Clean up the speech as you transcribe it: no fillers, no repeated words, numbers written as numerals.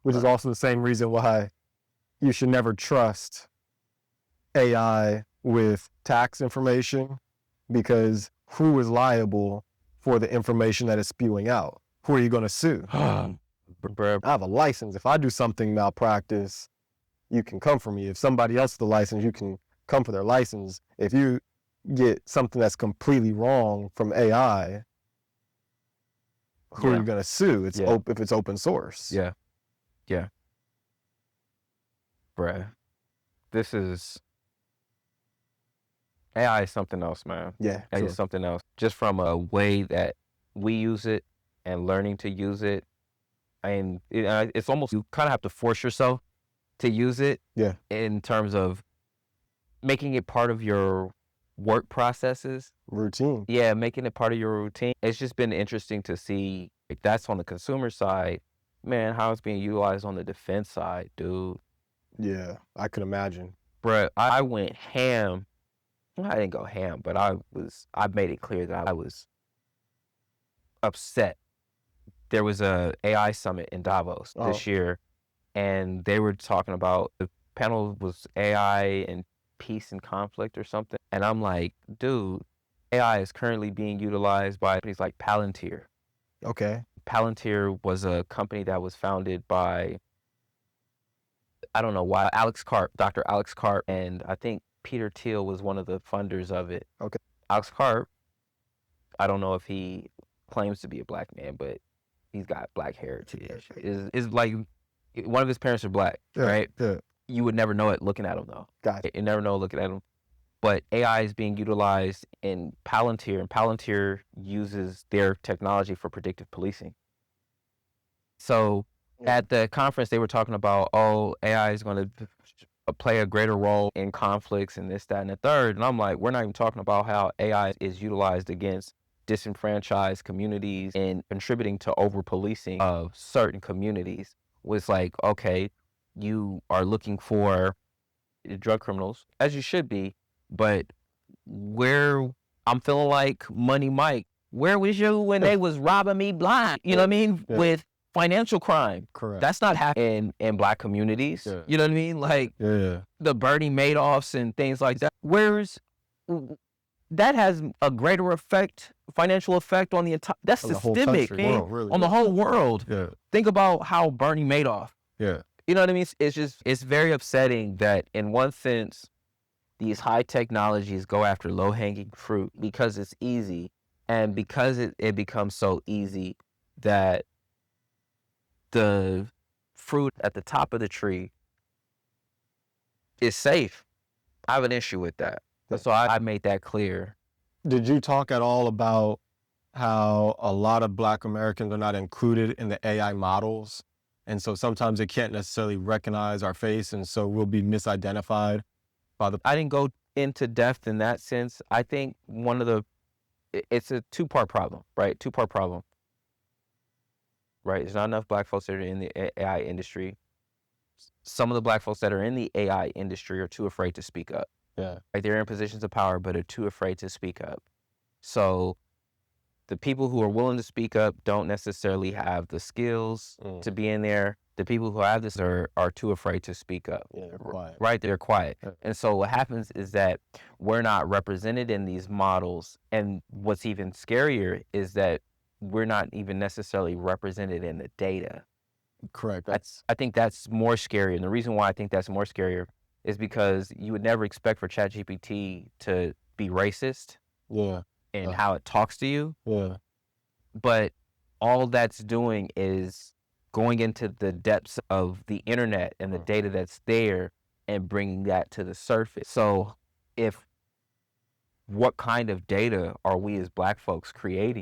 which is also the same reason why you should never trust AI with tax information, because who is liable for the information that is spewing out? Who are you going to sue? I have a license. If I do something malpractice, you can come for me. If somebody else has the license, you can come for their license. If you get something that's completely wrong from AI, who are you going to sue? It's if it's open source. Yeah. Bruh, AI is something else, man. Yeah, AI is something else. Just from a way that we use it and learning to use it. And it's almost, you kind of have to force yourself to use it. Yeah. In terms of making it part of your work processes. Routine. Yeah, making it part of your routine. It's just been interesting to see if that's on the consumer side, man, how it's being utilized on the defense side, dude. Yeah, I could imagine. Bruh, I went ham. I didn't go ham, but I made it clear that I was upset. There was a AI summit in Davos this year, and they were talking about, the panel was AI and peace and conflict or something. And I'm like, dude, AI is currently being utilized by companies like Palantir. Okay. Palantir was a company that was founded by, I don't know why, Dr. Alex Karp, and I think Peter Thiel was one of the funders of it. Okay. Alex Karp, I don't know if he claims to be a black man, but he's got black heritage. Is like, one of his parents are black, right? Yeah. You would never know it looking at him, though. Gotcha. You never know looking at him. But AI is being utilized in Palantir, and Palantir uses their technology for predictive policing. So at the conference, they were talking about, AI is going to play a greater role in conflicts and this, that, and the third. And I'm like, we're not even talking about how AI is utilized against disenfranchised communities and contributing to over-policing of certain communities. Was like, okay, you are looking for drug criminals, as you should be, but I'm feeling like Money Mike, where was you when they was robbing me blind? You know what I mean? Yeah. With financial crime. Correct. That's not happening in black communities. Yeah. You know what I mean? Like the Bernie Madoffs and things like that. That has a greater financial effect on the entire, that's On the whole systemic, country, man. world, really. On the whole world. Yeah. Think about how Bernie Madoff, Yeah. you know what I mean? It's very upsetting that, in one sense, these high technologies go after low-hanging fruit because it's easy, and because it becomes so easy that the fruit at the top of the tree is safe. I have an issue with that. So I made that clear. Did you talk at all about how a lot of Black Americans are not included in the AI models? And so sometimes it can't necessarily recognize our face, and so we'll be misidentified by the... I didn't go into depth in that sense. I think it's a two-part problem, right? Two-part problem, right? There's not enough Black folks that are in the AI industry. Some of the Black folks that are in the AI industry are too afraid to speak up. Yeah. Like, they're in positions of power, but are too afraid to speak up. So the people who are willing to speak up don't necessarily have the skills to be in there. The people who have this are too afraid to speak up. Yeah, they're quiet. Right, they're quiet. Yeah. And so what happens is that we're not represented in these models. And what's even scarier is that we're not even necessarily represented in the data. Correct. I think that's more scary. And the reason why I think that's more scarier is because you would never expect for ChatGPT to be racist in how it talks to you. Yeah. But all that's doing is going into the depths of the internet and the data that's there and bringing that to the surface. So what kind of data are we as Black folks creating?